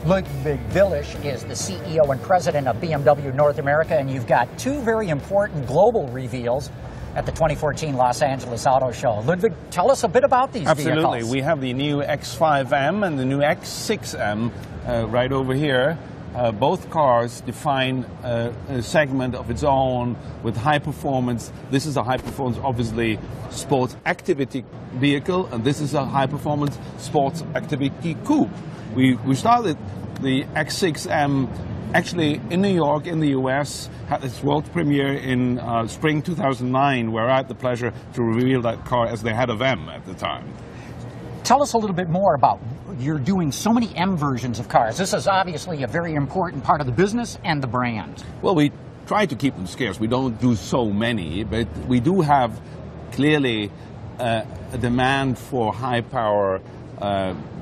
Ludwig Willisch is the CEO and president of BMW North America, and you've got two very important global reveals at the 2014 Los Angeles Auto Show. Ludwig, tell us a bit about these vehicles. Absolutely. We have the new X5M and the new X6M right over here. Both cars define a segment of its own with high performance. This is a high performance, obviously, sports activity vehicle, and this is a high performance sports activity coupe. We started the X6M actually in New York, in the US, had its world premiere in spring 2009, where I had the pleasure to reveal that car as the head of M at the time. Tell us a little bit more about, you're doing so many M versions of cars. This is obviously a very important part of the business and the brand. Well, we try to keep them scarce. We don't do so many, but we do have clearly a demand for high power,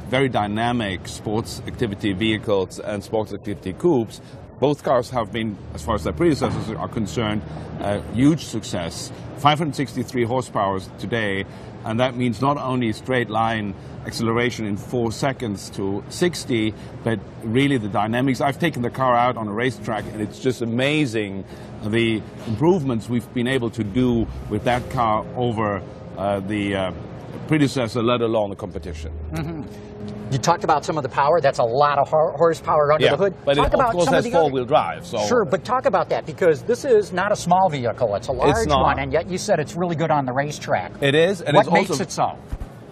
very dynamic sports activity vehicles and sports activity coupes. Both cars have been, as far as their predecessors are concerned, a huge success. 563 horsepower today, and that means not only straight line acceleration in 4 seconds to 60, but really the dynamics. I've taken the car out on a racetrack, and it's just amazing the improvements we've been able to do with that car over the predecessor, let alone the competition. Mm-hmm. You talked about some of the power. That's a lot of horsepower under the hood. But it, of course, has four-wheel drive. So. Sure, but talk about that, because this is not a small vehicle. It's a large one, and yet you said it's really good on the racetrack. It is. And what it's makes also, it so?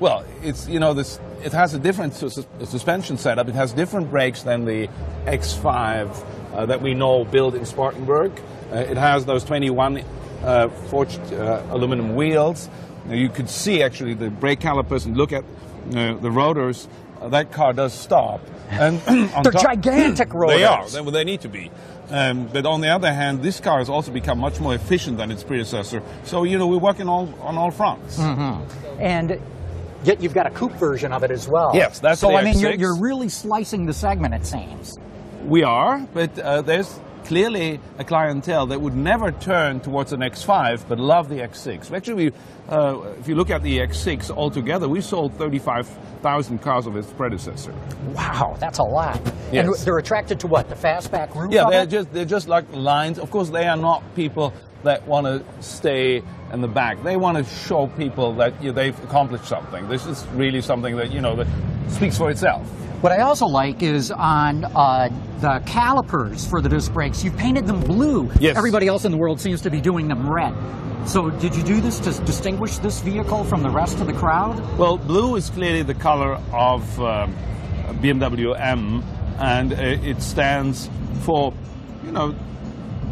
Well, it's, you know, it has a different suspension setup. It has different brakes than the X5 that we know built in Spartanburg. It has those 21 forged aluminum wheels. Now, you could see actually the brake calipers and look at the rotors. That car does stop. And they're gigantic rotors. They are. They need to be. But on the other hand, this car has also become much more efficient than its predecessor. So, you know, we're working on all fronts. Mm-hmm. And yet you've got a coupe version of it as well. Yes, that's so the I mean, X6. you're really slicing the segment, it seems. We are, but there's clearly a clientele that would never turn towards an X5 but love the X6. Actually, if you look at the X6 altogether, we sold 35,000 cars of its predecessor. Wow, that's a lot. Yes. And they're attracted to what, the fastback roof? Yeah, they're just like lines. Of course, they are not people that want to stay in the back. They want to show people that they've accomplished something. This is really something that, you know, that speaks for itself. What I also like is on the calipers for the disc brakes, you've painted them blue. Yes. Everybody else in the world seems to be doing them red. So did you do this to distinguish this vehicle from the rest of the crowd? Well, blue is clearly the color of BMW M, and it stands for, you know,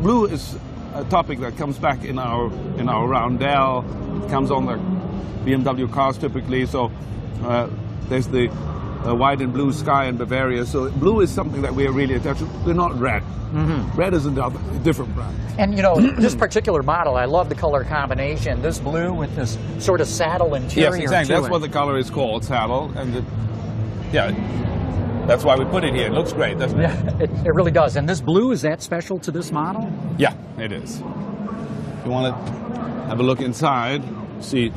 blue is a topic that comes back in our roundel. It comes on the BMW cars typically. So there's the white and blue sky in Bavaria. So blue is something that we are really attached to. They're not red. Mm-hmm. Red is a different brand. And you know, this particular model, I love the color combination. This blue with this sort of saddle interior. Yes, exactly. That's what the color is called, saddle. And yeah, that's why we put it here. It looks great, doesn't it? Yeah, it really does. And this blue, is that special to this model? Yeah, it is. If you want to have a look inside, see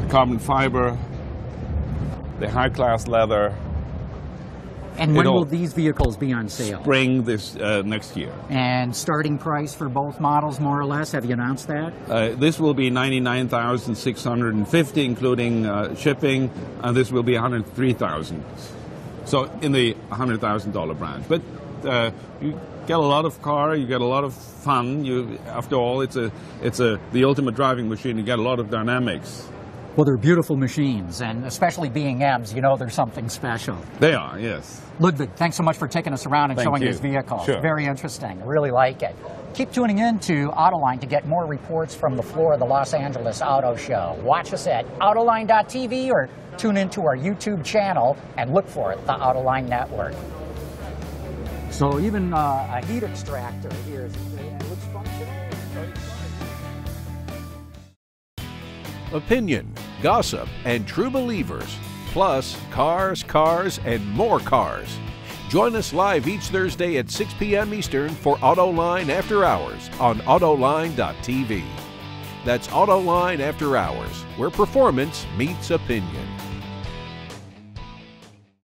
the carbon fiber, the high-class leather. And when will these vehicles be on sale? Spring this next year. And starting price for both models, more or less, have you announced that? This will be $99,650, including shipping, and this will be $103,000. So in the $100,000 branch. But you get a lot of car, you get a lot of fun. After all, it's the ultimate driving machine. You get a lot of dynamics. Well, they're beautiful machines, and especially being M's, you know there's something special. They are, yes. Ludwig, thanks so much for taking us around and showing these vehicles. Sure. Very interesting. I really like it. Keep tuning in to Autoline to get more reports from the floor of the Los Angeles Auto Show. Watch us at Autoline.tv or tune into our YouTube channel and look for it, the Autoline Network. So even a heat extractor here looks functional. Opinion, gossip, and true believers, plus cars, and more cars. Join us live each Thursday at 6 p.m. Eastern for Autoline After Hours on Autoline.tv. That's Autoline After Hours, where performance meets opinion.